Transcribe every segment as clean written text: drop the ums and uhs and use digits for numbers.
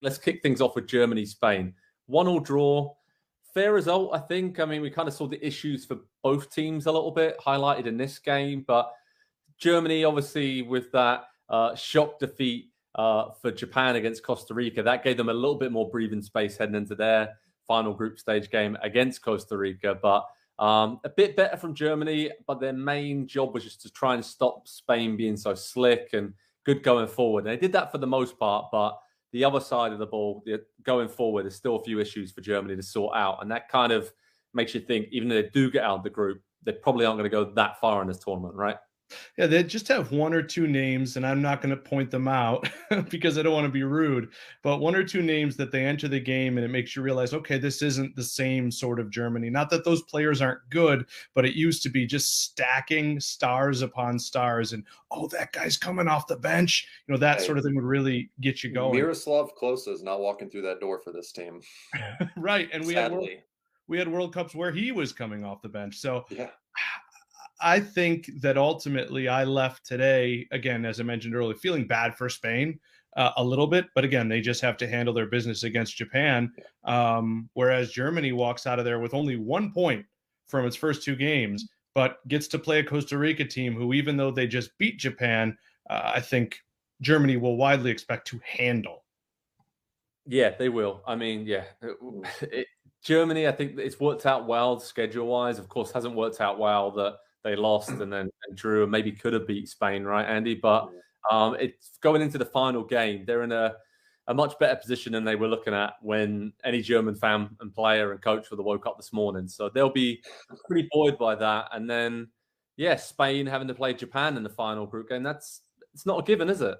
let's kick things off with Germany, Spain. 1-1 draw. Fair result, I think. I mean, we kind of saw the issues for both teams a little bit highlighted in this game, but Germany, obviously, with that shock defeat for Japan against Costa Rica, that gave them a little bit more breathing space heading into their final group stage game against Costa Rica. But a bit better from Germany, but their main job was just to try and stop Spain being so slick and good going forward. And they did that for the most part, but the other side of the ball, going forward, there's still a few issues for Germany to sort out. And that kind of makes you think, even if they do get out of the group, they probably aren't going to go that far in this tournament, right? Yeah, they just have one or two names, and I'm not going to point them out because I don't want to be rude, but one or two names that they enter the game and it makes you realize, okay, this isn't the same sort of Germany. Not that those players aren't good, but it used to be just stacking stars upon stars and, oh, that guy's coming off the bench. You know, that sort of thing would really get you going. Miroslav Klose is not walking through that door for this team. Right. And Sadly. we had World Cups where he was coming off the bench. So yeah. I think that ultimately I left today, again, as I mentioned earlier, feeling bad for Spain a little bit. But again, they just have to handle their business against Japan. Whereas Germany walks out of there with only 1 point from its first two games, but gets to play a Costa Rica team who, even though they just beat Japan, I think Germany will widely expect to handle. Yeah, they will. I mean, Germany, I think it's worked out well schedule-wise. Of course, hasn't worked out well that they lost and then drew and maybe could have beat Spain, right, Andy? But it's going into the final game. They're in a much better position than they were looking at when any German fan and player and coach would have woke up this morning. So they'll be pretty buoyed by that. And then, Spain having to play Japan in the final group game. It's not a given, is it?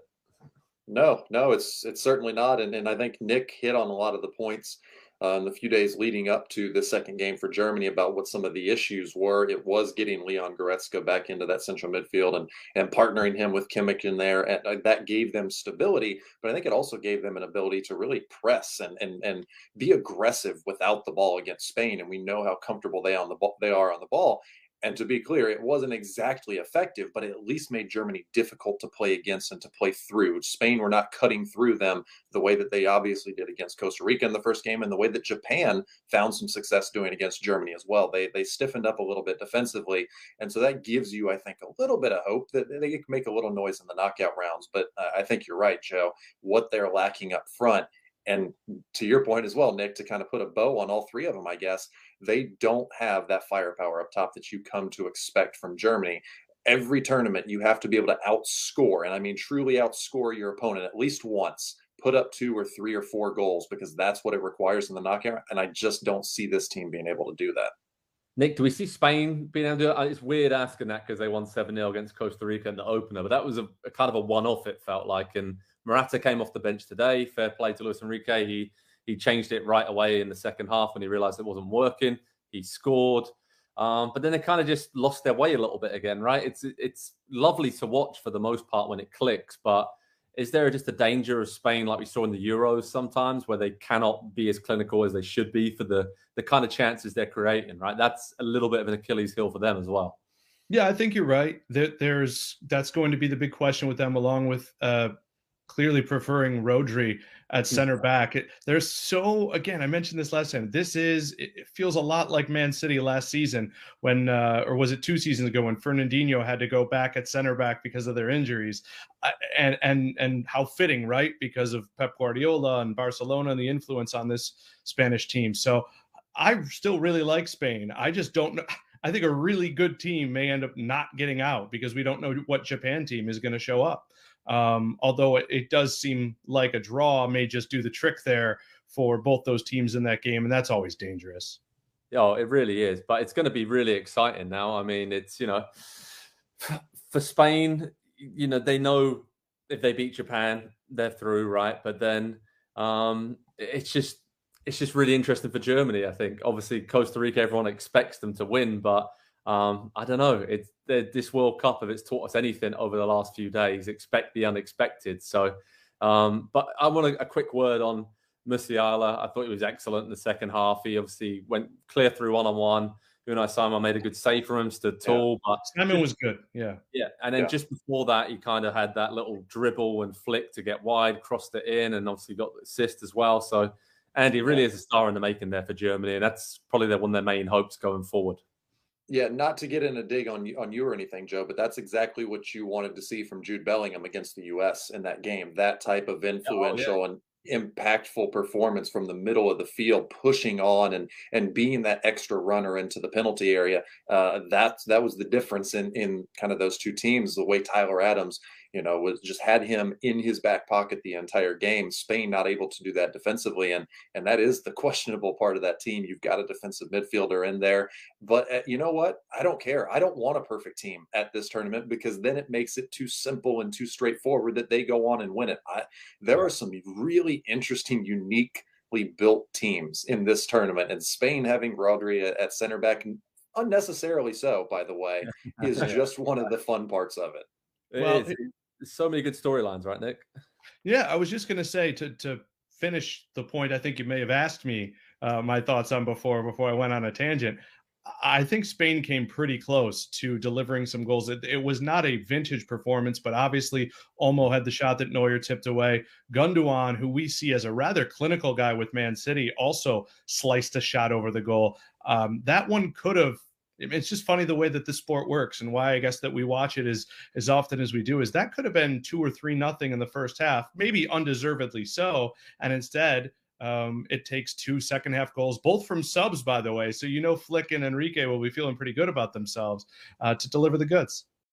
No, it's certainly not. And I think Nick hit on a lot of the points in the few days leading up to the second game for Germany about what some of the issues were. It was getting Leon Goretzka back into that central midfield and partnering him with Kimmich in there. And that gave them stability, but I think it also gave them an ability to really press and be aggressive without the ball against Spain. And we know how comfortable they are on the ball. And to be clear, it wasn't exactly effective, but it at least made Germany difficult to play against and to play through. Spain were not cutting through them the way that they obviously did against Costa Rica in the first game, and the way that Japan found some success doing against Germany as well. They stiffened up a little bit defensively, and so that gives you, I think, a little bit of hope that they can make a little noise in the knockout rounds. But I think you're right, Joe. What they're lacking up front, and to your point as well, Nick, to kind of put a bow on all three of them, I guess, they don't have that firepower up top that you come to expect from Germany. Every tournament, you have to be able to outscore, and I mean truly outscore your opponent at least once, put up 2 or 3 or 4 goals, because that's what it requires in the knockout, and I just don't see this team being able to do that. Nick, do we see Spain being able to do it? It's weird asking that because they won 7-0 against Costa Rica in the opener, but that was a kind of a one-off, it felt like. And Morata came off the bench today. Fair play to Luis Enrique. He changed it right away in the second half when he realized it wasn't working. He scored. But then they kind of just lost their way a little bit again, right? It's lovely to watch for the most part when it clicks, but is there just a danger of Spain, like we saw in the Euros sometimes, where they cannot be as clinical as they should be for the kind of chances they're creating, right? That's a little bit of an Achilles heel for them as well. Yeah, I think you're right. That's going to be the big question with them, along with clearly preferring Rodri at center back. There's so, again, I mentioned this last time, it feels a lot like Man City last season when, or was it 2 seasons ago, when Fernandinho had to go back at center back because of their injuries, and how fitting, right? Because of Pep Guardiola and Barcelona and the influence on this Spanish team. So I still really like Spain. I just don't know. I think a really good team may end up not getting out because we don't know what Japan team is going to show up. Although it does seem like a draw may just do the trick there for both those teams in that game, and that's always dangerous. Oh, it really is, but it's going to be really exciting now. I mean, it's, for Spain, they know if they beat Japan, they're through, right? But then it's just really interesting for Germany, I think. Obviously, Costa Rica, everyone expects them to win, but I don't know. This World Cup, if it's taught us anything over the last few days, expect the unexpected. So, but I want a quick word on Musiala. I thought he was excellent in the second half. He obviously went clear through one-on-one. Unai Simon made a good save for him, stood tall. But Simon was good. Yeah. And then just before that, he kind of had that little dribble and flick to get wide, crossed it in, and obviously got the assist as well. So Andy really is a star in the making there for Germany, and that's probably one of their main hopes going forward. Yeah, not to get in a dig on you or anything, Joe, but that's exactly what you wanted to see from Jude Bellingham against the U.S. in that game. That type of influential and impactful performance from the middle of the field, pushing on and being that extra runner into the penalty area. That was the difference in kind of those two teams. The way Tyler Adams, was just had him in his back pocket the entire game. Spain not able to do that defensively, and that is the questionable part of that team. You've got a defensive midfielder in there, but you know what? I don't care. I don't want a perfect team at this tournament, because then it makes it too simple and too straightforward that they go on and win it. There are some really interesting, uniquely built teams in this tournament, and Spain having Rodri at center back, unnecessarily so, by the way, is just one of the fun parts of it. Well, there's so many good storylines, right, Nick? Yeah, I was just going to say, to finish the point I think you may have asked me my thoughts on before I went on a tangent. I think Spain came pretty close to delivering some goals. It was not a vintage performance, but obviously Olmo had the shot that Neuer tipped away. Gundogan, who we see as a rather clinical guy with Man City, also sliced a shot over the goal. That one could have. It's just funny the way that this sport works, and why I guess that we watch it as often as we do, is that could have been 2 or 3-0 in the first half, maybe undeservedly so. And instead, it takes 2 second-half goals, both from subs, by the way. So, Flick and Enrique will be feeling pretty good about themselves to deliver the goods.